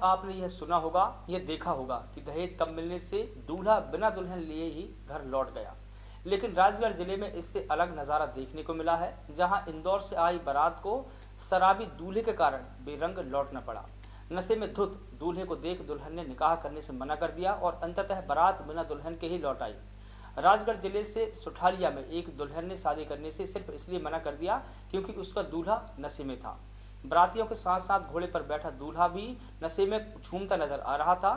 आपने यह सुना होगा, यह देखा होगा कि दहेज कम मिलने से दूल्हा बिना दुल्हन लिए ही घर लौट गया। लेकिन राजगढ़ जिले में इससे अलग नज़ारा देखने को मिला है, जहां इंदौर से आई बारात को शराबी दूल्हे के कारण बेरंग लौटना पड़ा। नशे में धुत दूल्हे को देख दुल्हन ने निकाह करने से मना कर दिया और अंततः बारात बिना दुल्हन के ही लौट आई। राजगढ़ जिले से सुठालिया में एक दुल्हन ने शादी करने से सिर्फ इसलिए मना कर दिया क्योंकि उसका दूल्हा नशे में था। बरातियों के साथ साथ घोड़े पर बैठा दूल्हा भी नशे में झूमता नजर आ रहा था।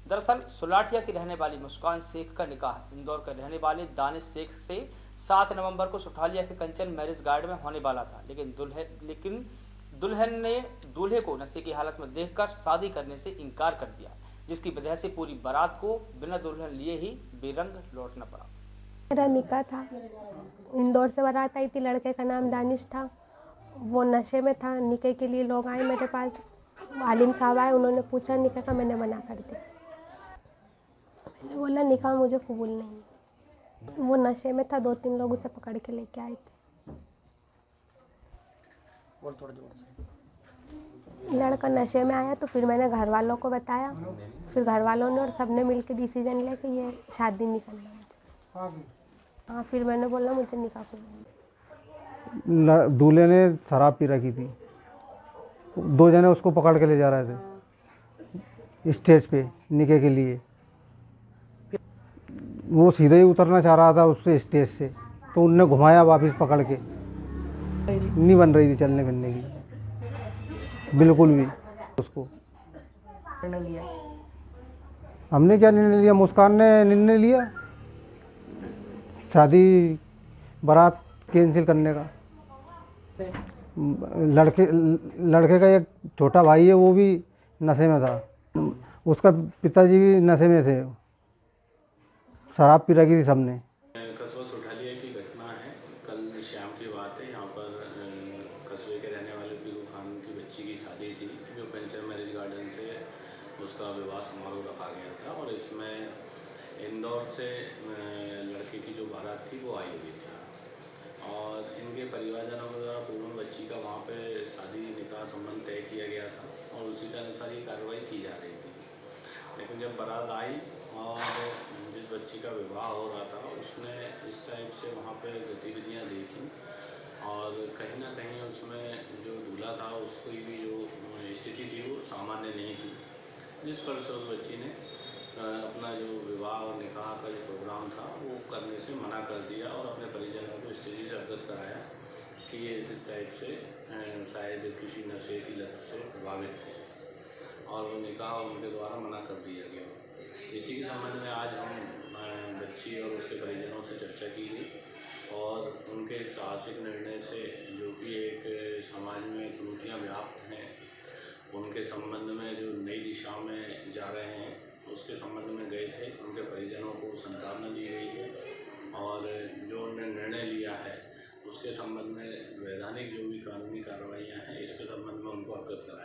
दरअसल सुलाठिया की रहने वाली मुस्कान शेख का निकाह इंदौर के रहने वाले दानिश शेख से 7 नवंबर को सुठालिया के कंचन मैरिज गार्डन में होने वाला था, लेकिन दुल्हन ने दूल्हे को नशे की हालत में देखकर शादी करने से इनकार कर दिया, जिसकी वजह से पूरी बारात को बिना दुल्हन लिए ही बेरंग लौटना पड़ा। मेरा निकाह था, इंदौर से बारात आई थी, लड़के का नाम दानिश था, वो नशे में था। निकाह के लिए लोग आए मेरे पास, आलिम साहब आए, उन्होंने पूछा निकाह का, मैंने मना कर दिया। मैंने बोला निकाह मुझे कबूल नहीं है। वो नशे में था, 2-3 लोग उसे पकड़ के लेके आए थे। लड़का नशे में आया तो फिर मैंने घर वालों को बताया, फिर घर वालों ने और सबने मिलकर डिसीजन लिया कि ये शादी नहीं करना मुझे। हाँ, फिर मैंने बोला मुझे निकाह कबूल। दूल्हे ने शराब पी रखी थी, 2 जने उसको पकड़ के ले जा रहे थे स्टेज पे निकाह के लिए। वो सीधे ही उतरना चाह रहा था उससे स्टेज से, तो उनने घुमाया वापस पकड़ के। नहीं बन रही थी चलने फिरने की बिल्कुल भी। उसको हमने क्या निर्णय लिया, मुस्कान ने निर्णय लिया शादी बारात कैंसिल करने का। लड़के का एक छोटा भाई है, वो भी नशे में था, उसका पिताजी भी नशे में थे, शराब पी रखी थी सबने। कस्बा सुठालिया की घटना है, कल शाम की बात है। यहाँ पर कस्बे के रहने वाले पीरू खान की बच्ची की शादी थी, जो कंचन मैरिज गार्डन से उसका विवाह समारोह रखा गया था और इसमें इंदौर से लड़के की जो बारात थी वो आई हुई थी और इनके परिवारजनों के द्वारा पूर्ण बच्ची का वहाँ पे शादी निकाह संबंध तय किया गया था और उसी के अनुसार ये कार्रवाई की जा रही थी। लेकिन जब बारात आई और जिस बच्ची का विवाह हो रहा था उसने इस टाइप से वहाँ पे गतिविधियाँ देखी और कहीं ना कहीं उसमें जो दूल्हा था उसकी भी जो स्थिति थी वो सामान्य नहीं थी, जिस पर से उस बच्ची ने अपना जो विवाह और निकाह का जो प्रोग्राम था वो करने से मना कर दिया और अपने परिजनों को स्थिति से अवगत कराया कि ये इस टाइप से शायद किसी नशे की लत से प्रभावित है और वो निकाह उनके द्वारा मना कर दिया गया। इसी के संबंध में आज हम बच्ची और उसके परिजनों से चर्चा की गई और उनके साहसिक निर्णय से जो कि एक समाज में कुरीतियाँ व्याप्त हैं उनके संबंध में जो नई दिशा में जा रहे हैं उसके संबंध में गए थे। उनके परिजनों को सांत्वना दी गई है और जो उन्होंने निर्णय लिया है उसके संबंध में वैधानिक जो भी कानूनी कार्रवाइयाँ हैं इसके संबंध में उनको अवगत कराया।